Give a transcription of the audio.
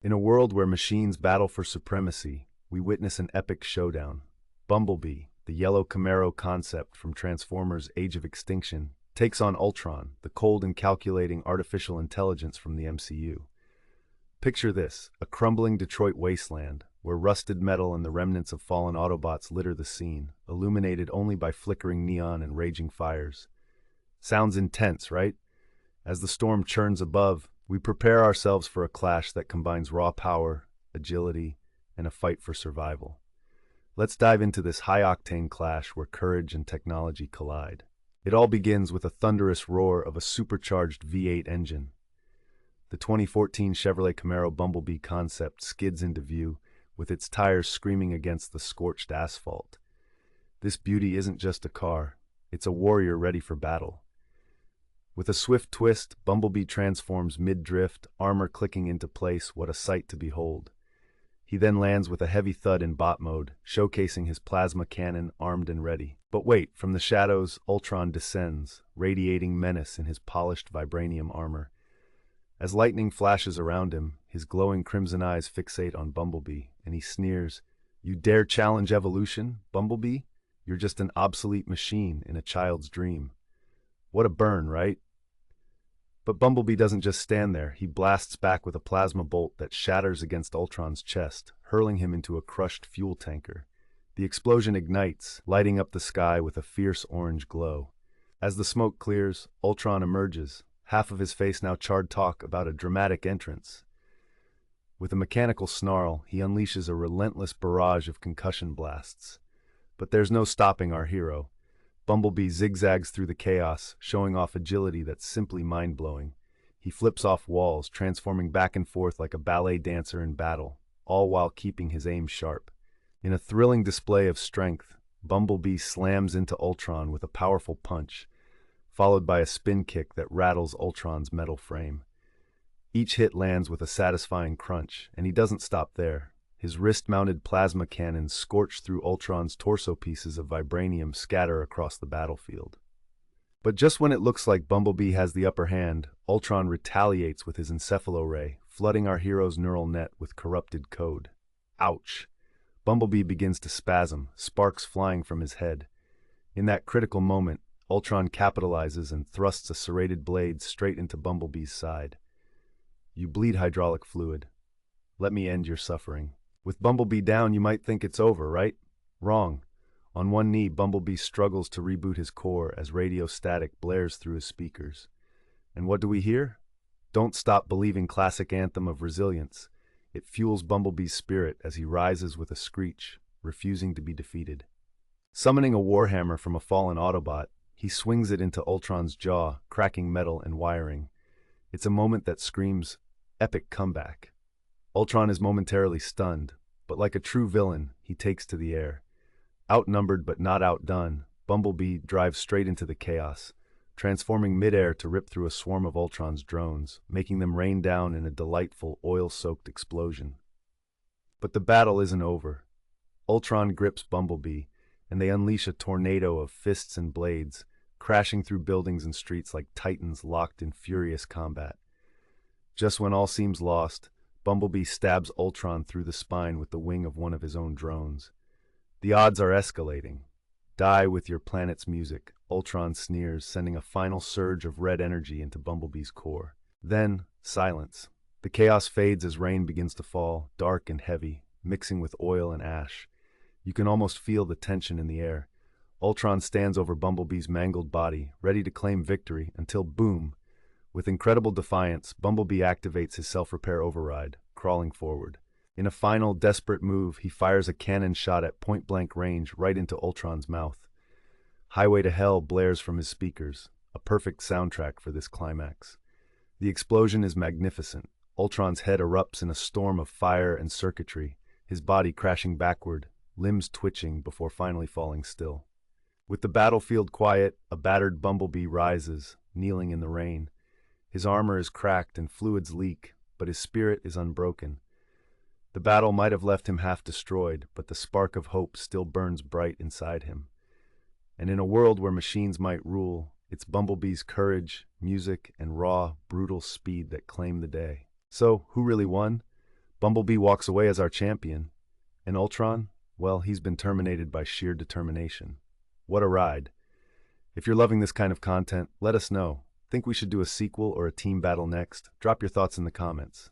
In a world where machines battle for supremacy, we witness an epic showdown. Bumblebee, the yellow Camaro concept from Transformers' Age of Extinction, takes on Ultron, the cold and calculating artificial intelligence from the MCU. Picture this, a crumbling Detroit wasteland, where rusted metal and the remnants of fallen Autobots litter the scene, illuminated only by flickering neon and raging fires. Sounds intense, right? As the storm churns above, we prepare ourselves for a clash that combines raw power, agility, and a fight for survival. Let's dive into this high-octane clash where courage and technology collide. It all begins with a thunderous roar of a supercharged V8 engine. The 2014 Chevrolet Camaro Bumblebee concept skids into view, with its tires screaming against the scorched asphalt. This beauty isn't just a car, it's a warrior ready for battle. With a swift twist, Bumblebee transforms mid-drift, armor clicking into place. What a sight to behold. He then lands with a heavy thud in bot mode, showcasing his plasma cannon armed and ready. But wait, from the shadows, Ultron descends, radiating menace in his polished vibranium armor. As lightning flashes around him, his glowing crimson eyes fixate on Bumblebee, and he sneers, "You dare challenge evolution, Bumblebee? You're just an obsolete machine in a child's dream." What a burn, right? But Bumblebee doesn't just stand there. He blasts back with a plasma bolt that shatters against Ultron's chest, hurling him into a crushed fuel tanker. The explosion ignites, lighting up the sky with a fierce orange glow. As the smoke clears, Ultron emerges, half of his face now charred. Talk about a dramatic entrance. With a mechanical snarl, he unleashes a relentless barrage of concussion blasts. But there's no stopping our hero. Bumblebee zigzags through the chaos, showing off agility that's simply mind-blowing. He flips off walls, transforming back and forth like a ballet dancer in battle, all while keeping his aim sharp. In a thrilling display of strength, Bumblebee slams into Ultron with a powerful punch, followed by a spin kick that rattles Ultron's metal frame. Each hit lands with a satisfying crunch, and he doesn't stop there. His wrist-mounted plasma cannons scorch through Ultron's torso. Pieces of vibranium scatter across the battlefield. But just when it looks like Bumblebee has the upper hand, Ultron retaliates with his encephalo-ray, flooding our hero's neural net with corrupted code. Ouch! Bumblebee begins to spasm, sparks flying from his head. In that critical moment, Ultron capitalizes and thrusts a serrated blade straight into Bumblebee's side. "You bleed hydraulic fluid. Let me end your suffering." With Bumblebee down, you might think it's over, right? Wrong. On one knee, Bumblebee struggles to reboot his core as radio static blares through his speakers. And what do we hear? "Don't Stop Believing" classic anthem of resilience. It fuels Bumblebee's spirit as he rises with a screech, refusing to be defeated. Summoning a warhammer from a fallen Autobot, he swings it into Ultron's jaw, cracking metal and wiring. It's a moment that screams, epic comeback. Ultron is momentarily stunned, but like a true villain, he takes to the air. Outnumbered but not outdone, Bumblebee drives straight into the chaos, transforming midair to rip through a swarm of Ultron's drones, making them rain down in a delightful, oil-soaked explosion. But the battle isn't over. Ultron grips Bumblebee, and they unleash a tornado of fists and blades, crashing through buildings and streets like titans locked in furious combat. Just when all seems lost, Bumblebee stabs Ultron through the spine with the wing of one of his own drones. The odds are escalating. "Die with your planet's music," Ultron sneers, sending a final surge of red energy into Bumblebee's core. Then, silence. The chaos fades as rain begins to fall, dark and heavy, mixing with oil and ash. You can almost feel the tension in the air. Ultron stands over Bumblebee's mangled body, ready to claim victory, until boom! With incredible defiance, Bumblebee activates his self-repair override, crawling forward. In a final, desperate move, he fires a cannon shot at point-blank range right into Ultron's mouth. "Highway to Hell" blares from his speakers, a perfect soundtrack for this climax. The explosion is magnificent. Ultron's head erupts in a storm of fire and circuitry, his body crashing backward, limbs twitching before finally falling still. With the battlefield quiet, a battered Bumblebee rises, kneeling in the rain. His armor is cracked and fluids leak, but his spirit is unbroken. The battle might have left him half destroyed, but the spark of hope still burns bright inside him. And in a world where machines might rule, it's Bumblebee's courage, music, and raw, brutal speed that claim the day. So, who really won? Bumblebee walks away as our champion. And Ultron? Well, he's been terminated by sheer determination. What a ride. If you're loving this kind of content, let us know. Think we should do a sequel or a team battle next? Drop your thoughts in the comments.